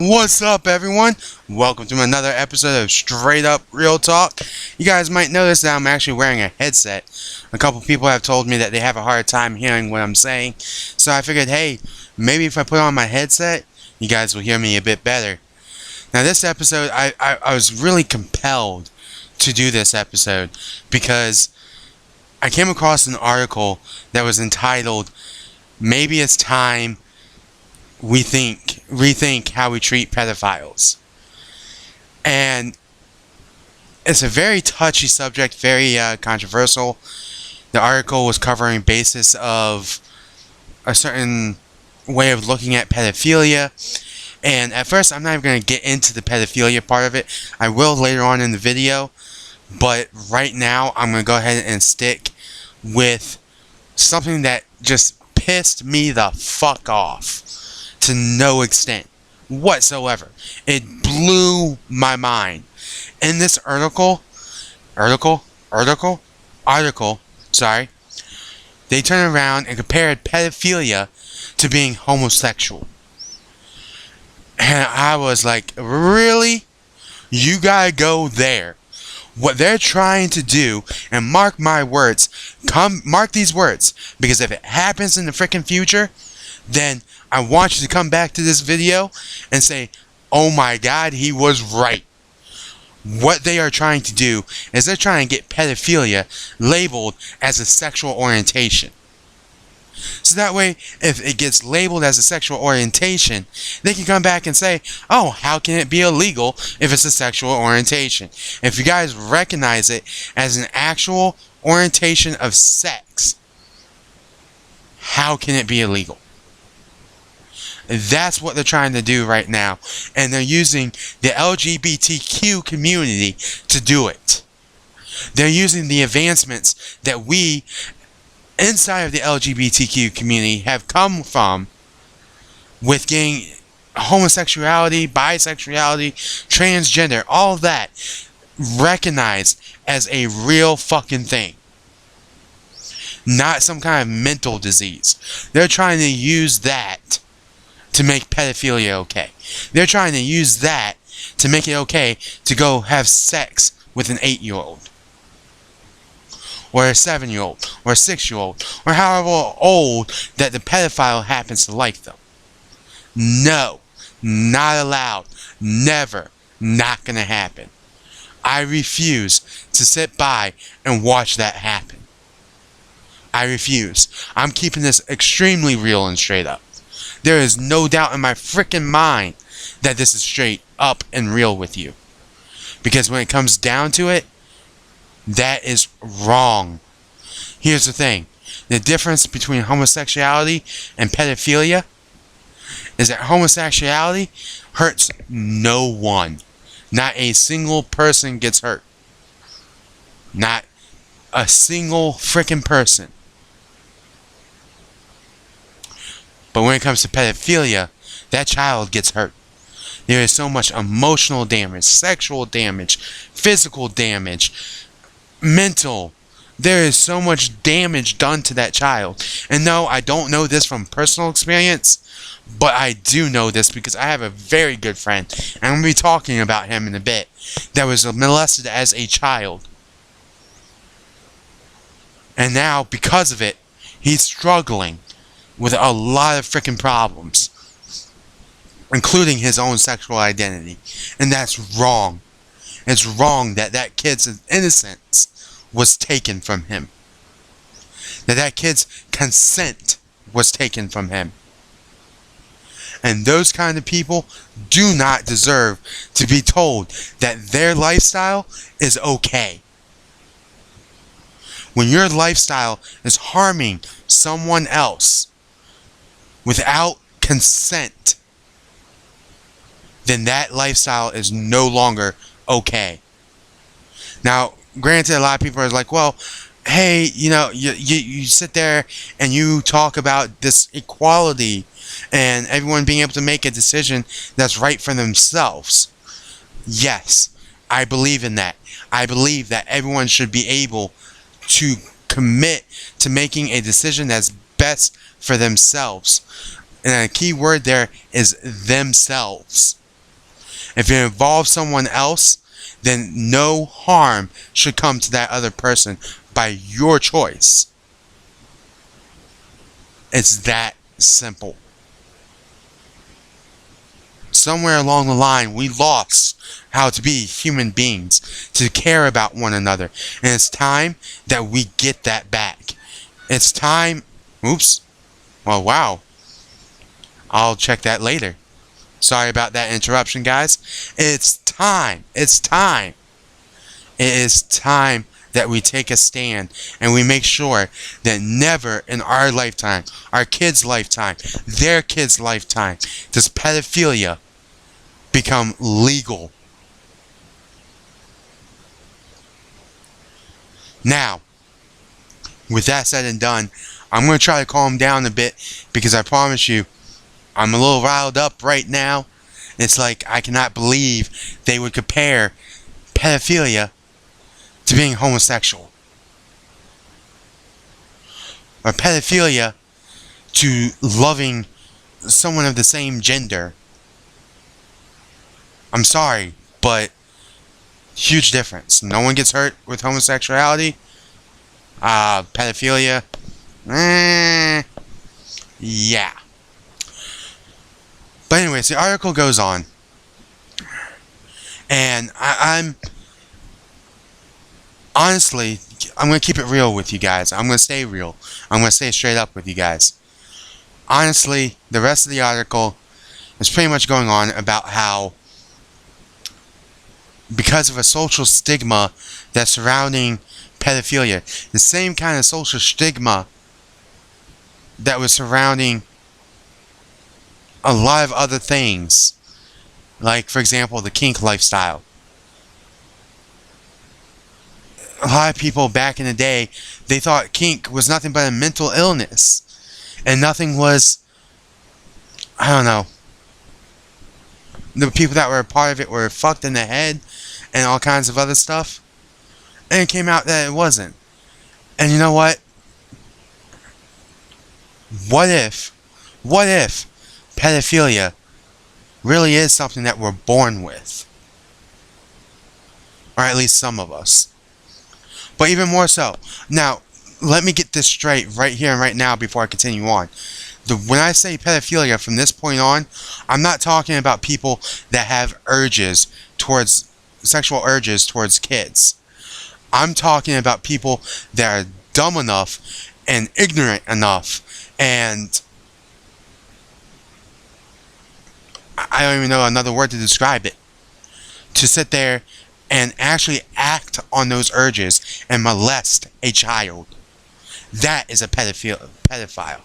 What's up, everyone? Welcome to another episode of Straight Up Real Talk. You guys might notice that I'm actually wearing a headset. A couple people have told me that they have a hard time hearing what I'm saying, so I figured, hey, maybe if I put on my headset, you guys will hear me a bit better. Now, this episode, I was really compelled to do this episode because I came across an article that was entitled, "Maybe It's Time We Rethink How We Treat Pedophiles." And it's a very touchy subject, very controversial. The article was covering basis of a certain way of looking at pedophilia. And at first, I'm not even going to get into the pedophilia part of it. I will later on in the video. But right now, I'm going to go ahead and stick with something that just pissed me the fuck off to no extent whatsoever. It blew my mind. In this article, they turned around and compared pedophilia to being homosexual. And I was like, really? You gotta go there. What they're trying to do, and mark my words, mark these words, because if it happens in the freaking future, then I want you to come back to this video and say, oh my god, he was right. What they are trying to do is they're trying to get pedophilia labeled as a sexual orientation. So that way, if it gets labeled as a sexual orientation, they can come back and say, oh, how can it be illegal if it's a sexual orientation? If you guys recognize it as an actual orientation of sex, how can it be illegal? That's what they're trying to do right now. And they're using the LGBTQ community to do it. They're using the advancements that we inside of the LGBTQ community have come from with getting homosexuality, bisexuality, transgender, all of that recognized as a real fucking thing. Not some kind of mental disease. They're trying to use that to make pedophilia okay. They're trying to use that to make it okay to go have sex with an 8-year-old. Or a 7-year-old. Or a 6-year-old. Or however old that the pedophile happens to like them. No. Not allowed. Never. Not gonna happen. I refuse to sit by and watch that happen. I refuse. I'm keeping this extremely real and straight up. There is no doubt in my freaking mind that this is straight up and real with you. Because when it comes down to it, that is wrong. Here's the thing. The difference between homosexuality and pedophilia is that homosexuality hurts no one. Not a single person gets hurt. Not a single freaking person. But when it comes to pedophilia, that child gets hurt. There is so much emotional damage, sexual damage, physical damage, mental. There is so much damage done to that child. And no, I don't know this from personal experience, but I do know this because I have a very good friend, and I'm going to be talking about him in a bit, that was molested as a child. And now, because of it, he's struggling with a lot of freaking problems, including his own sexual identity. And that's wrong. It's wrong that that kid's innocence was taken from him. That kid's consent was taken from him. And those kind of people do not deserve to be told that their lifestyle is okay. When your lifestyle is harming someone else without consent, then that lifestyle is no longer okay. Now, granted, a lot of people are like, well, hey, you sit there and you talk about this equality and everyone being able to make a decision that's right for themselves. Yes, I believe in that. I believe that everyone should be able to commit to making a decision that's best for themselves. And a key word there is themselves. If it involves someone else, then no harm should come to that other person by your choice. It's that simple. Somewhere along the line, we lost how to be human beings, to care about one another. And it's time that we get that back. It's time... Oops. Well, wow. I'll check that later. Sorry about that interruption, guys. It's time. It's time. It is time that we take a stand and we make sure that never in our lifetime, our kids' lifetime, their kids' lifetime, does pedophilia become legal. Now, with that said and done, I'm going to try to calm down a bit because I promise you, I'm a little riled up right now. It's like I cannot believe they would compare pedophilia to being homosexual. Or pedophilia to loving someone of the same gender. I'm sorry, but huge difference. No one gets hurt with homosexuality. Pedophilia. Yeah. But anyways, the article goes on. And I'm... Honestly, I'm going to keep it real with you guys. I'm going to stay real. I'm going to stay straight up with you guys. Honestly, the rest of the article is pretty much going on about how, because of a social stigma that's surrounding pedophilia, the same kind of social stigma that was surrounding a lot of other things, like, for example, the kink lifestyle. A lot of people back in the day, they thought kink was nothing but a mental illness. And nothing was, I don't know, the people that were a part of it were fucked in the head and all kinds of other stuff. And it came out that it wasn't. And you know what? What if pedophilia really is something that we're born with? Or at least some of us. But even more so. Now, let me get this straight right here and right now before I continue on. When I say pedophilia from this point on, I'm not talking about people that have sexual urges towards kids. I'm talking about people that are dumb enough and ignorant enough and I don't even know another word to describe it, to sit there and actually act on those urges and molest a child. That is a pedophile.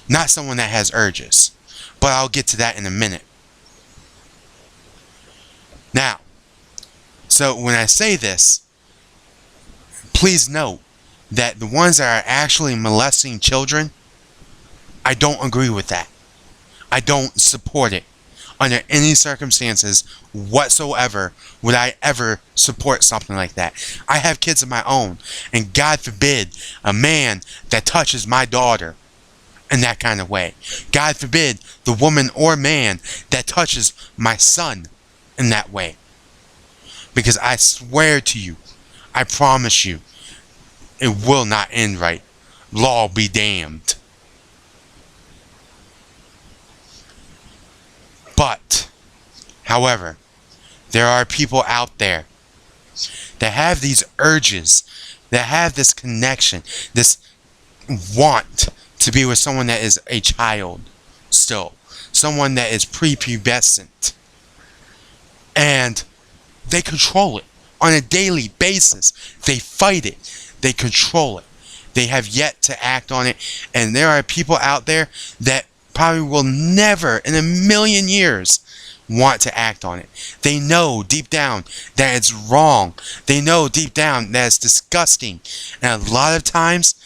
Not someone that has urges. But I'll get to that in a minute. Now, so when I say this, please note that the ones that are actually molesting children, I don't agree with that. I don't support it. Under any circumstances whatsoever would I ever support something like that. I have kids of my own, and God forbid a man that touches my daughter in that kind of way. God forbid the woman or man that touches my son in that way. Because I swear to you, I promise you, it will not end right. Law be damned. But, however, there are people out there that have these urges, that have this connection, this want to be with someone that is a child still, someone that is prepubescent, and they control it on a daily basis. They fight it. They control it. They have yet to act on it, and there are people out there that probably will never in a million years want to act on it. They know deep down that it's wrong. They know deep down that it's disgusting. And a lot of times,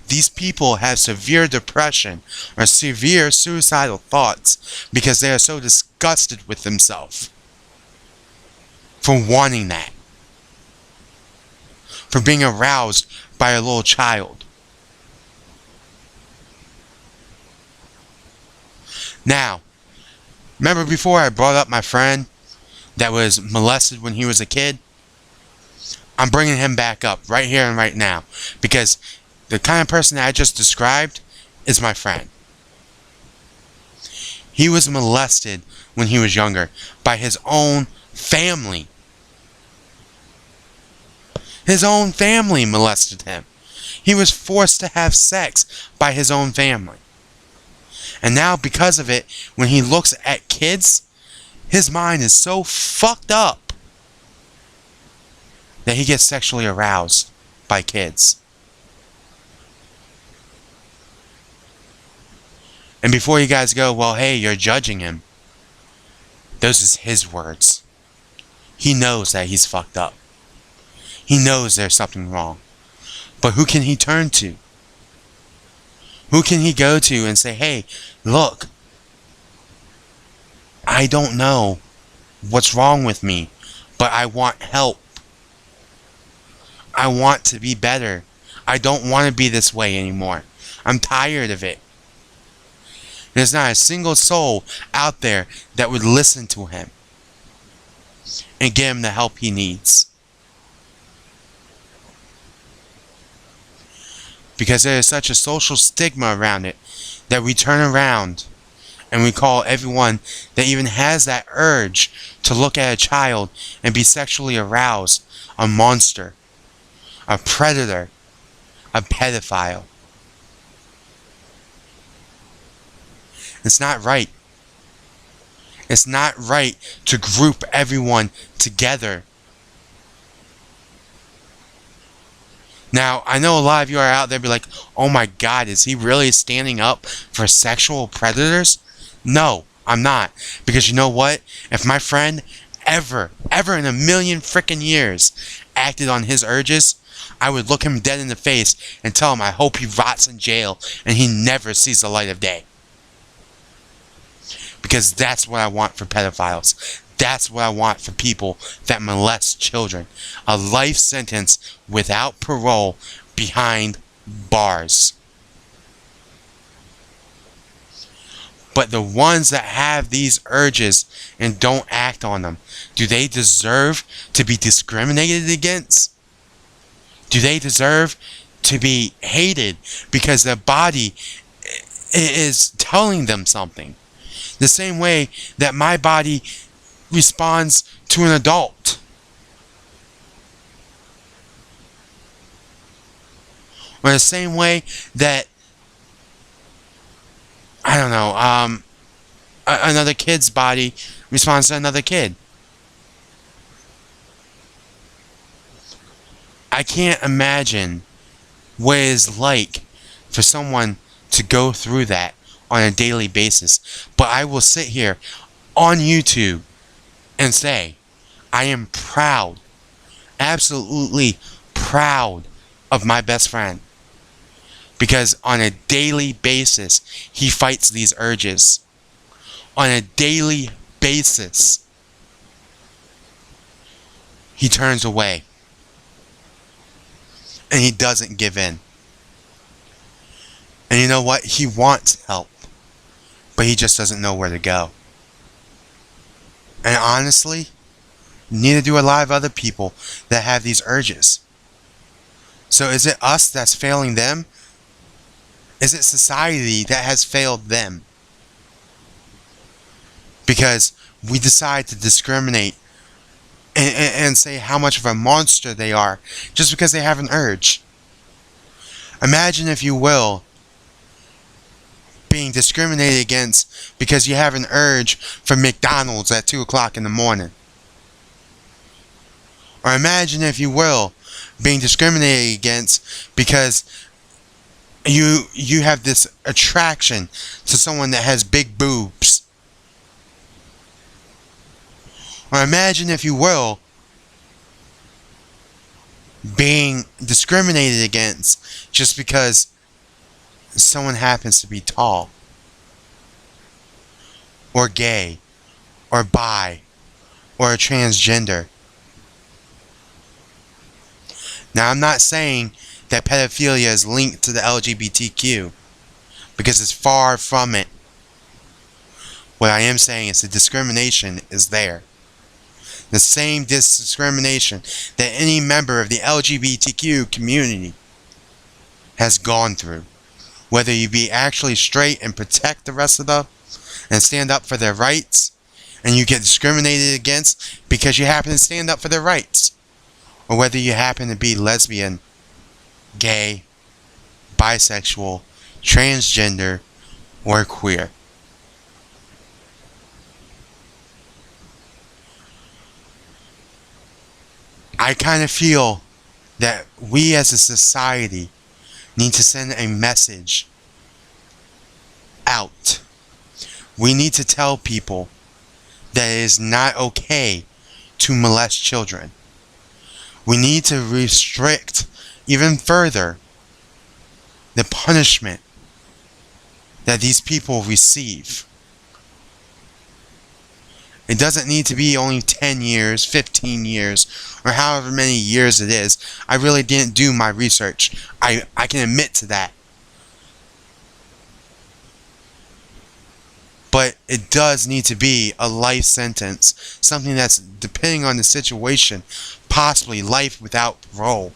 these people have severe depression or severe suicidal thoughts because they are so disgusted with themselves for wanting that. For being aroused by a little child. Now, Remember before I brought up my friend that was molested when he was a kid? I'm bringing him back up right here and right now because the kind of person that I just described is my friend. He was molested when he was younger by his own family. His own family molested him. He was forced to have sex by his own family. And now because of it, when he looks at kids, his mind is so fucked up that he gets sexually aroused by kids. And before you guys go, well, hey, you're judging him. Those is his words. He knows that he's fucked up. He knows there's something wrong. But who can he turn to? Who can he go to and say, hey, look, I don't know what's wrong with me, but I want help. I want to be better. I don't want to be this way anymore. I'm tired of it. There's not a single soul out there that would listen to him and give him the help he needs. Because there is such a social stigma around it that we turn around and we call everyone that even has that urge to look at a child and be sexually aroused a monster, a predator, a pedophile. It's not right. It's not right to group everyone together. Now, I know a lot of you are out there be like, oh my god, is he really standing up for sexual predators? No, I'm not. Because you know what? If my friend ever in a million frickin' years acted on his urges, I would look him dead in the face and tell him I hope he rots in jail and he never sees the light of day. Because that's what I want for pedophiles. That's what I want for people that molest children. A life sentence without parole behind bars. But the ones that have these urges and don't act on them, do they deserve to be discriminated against? Do they deserve to be hated because their body is telling them something? The same way that my body responds to an adult. Or the same way that, I don't know, another kid's body responds to another kid. I can't imagine what it is like for someone to go through that on a daily basis. But I will sit here on YouTube and say, I am proud, absolutely proud of my best friend. Because on a daily basis, he fights these urges. On a daily basis, he turns away. And he doesn't give in. And you know what? He wants help. But he just doesn't know where to go. And honestly, neither do a lot of other people that have these urges. So is it us that's failing them? Is it society that has failed them? Because we decide to discriminate and say how much of a monster they are just because they have an urge. Imagine, if you will, being discriminated against because you have an urge for McDonald's at 2 o'clock in the morning. Or imagine, if you will, being discriminated against because you have this attraction to someone that has big boobs. Or imagine, if you will, being discriminated against just because someone happens to be tall, or gay, or bi, or a transgender. Now, I'm not saying that pedophilia is linked to the LGBTQ, because it's far from it. What I am saying is the discrimination is there. The same discrimination that any member of the LGBTQ community has gone through. Whether you be actually straight and protect the rest of them and stand up for their rights, and you get discriminated against because you happen to stand up for their rights, or whether you happen to be lesbian, gay, bisexual, transgender, or queer. I kind of feel that we as a society need to send a message out. We need to tell people that it is not okay to molest children. We need to restrict even further the punishment that these people receive. It doesn't need to be only 10 years, 15 years, or however many years it is. I really didn't do my research. I can admit to that. But it does need to be a life sentence. Something that's, depending on the situation, possibly life without parole.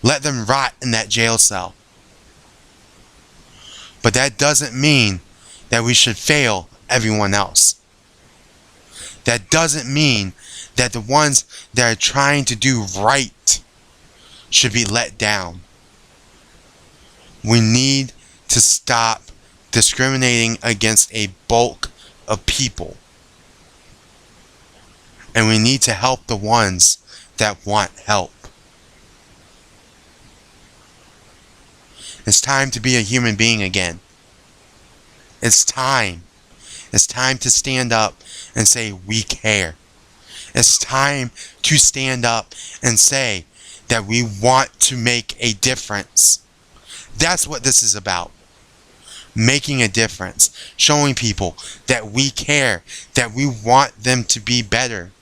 Let them rot in that jail cell. But that doesn't mean that we should fail everyone else. That doesn't mean that the ones that are trying to do right should be let down. We need to stop discriminating against a bulk of people. And we need to help the ones that want help. It's time to be a human being again. It's time. It's time to stand up and say we care. It's time to stand up and say that we want to make a difference. That's what this is about. Making a difference. Showing people that we care. That we want them to be better.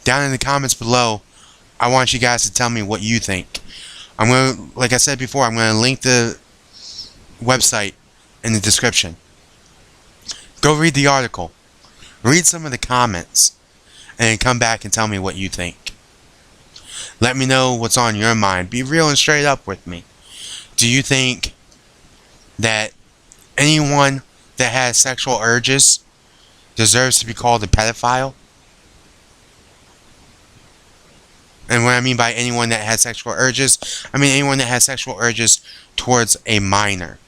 Down in the comments below, I want you guys to tell me what you think. I'm going to, like I said before, I'm going to link the website in the description. Go read the article. Read some of the comments. And come back and tell me what you think. Let me know what's on your mind. Be real and straight up with me. Do you think that anyone that has sexual urges deserves to be called a pedophile? And what I mean by anyone that has sexual urges, I mean anyone that has sexual urges towards a minor.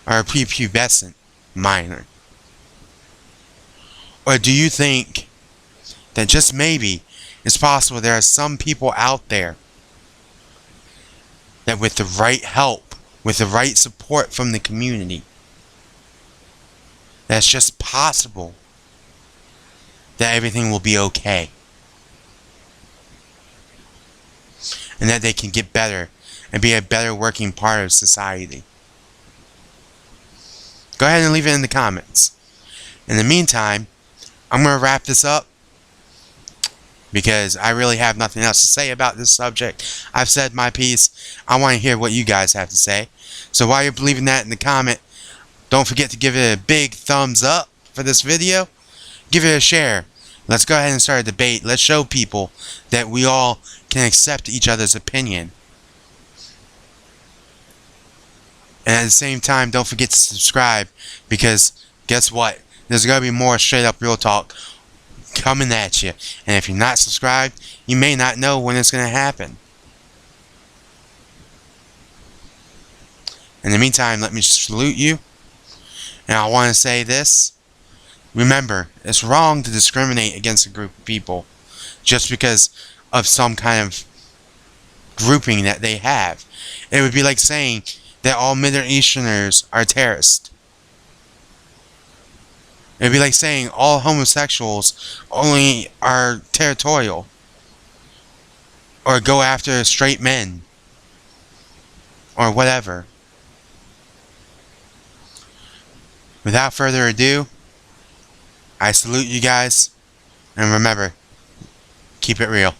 Or a prepubescent minor. Or do you think that just maybe it's possible there are some people out there that with the right help, with the right support from the community, that's just possible that everything will be okay? And that they can get better and be a better working part of society. Go ahead and leave it in the comments. In the meantime, I'm going to wrap this up because I really have nothing else to say about this subject. I've said my piece. I want to hear what you guys have to say. So while you're leaving that in the comment, don't forget to give it a big thumbs up for this video. Give it a share. Let's go ahead and start a debate. Let's show people that we all can accept each other's opinion. And at the same time, don't forget to subscribe, because guess what? There's going to be more straight up real talk coming at you. And if you're not subscribed, you may not know when it's going to happen. In the meantime, let me salute you. And I want to say this. Remember, it's wrong to discriminate against a group of people just because of some kind of grouping that they have. It would be like saying that all Middle Easterners are terrorists. It would be like saying all homosexuals only are territorial. Or go after straight men. Or whatever. Without further ado, I salute you guys. And remember, keep it real.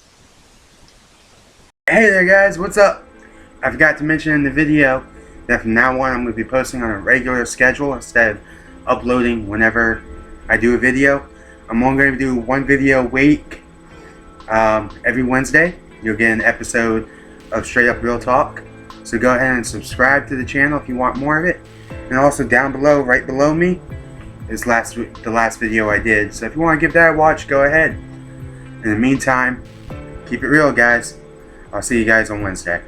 Hey there guys, what's up? I forgot to mention in the video that from now on I'm going to be posting on a regular schedule instead of uploading whenever I do a video. I'm only going to do one video a week. Every Wednesday you'll get an episode of Straight Up Real Talk. So go ahead and subscribe to the channel if you want more of it. And also down below, right below me, is the last video I did. So if you want to give that a watch, go ahead. In the meantime, keep it real guys. I'll see you guys on Wednesday.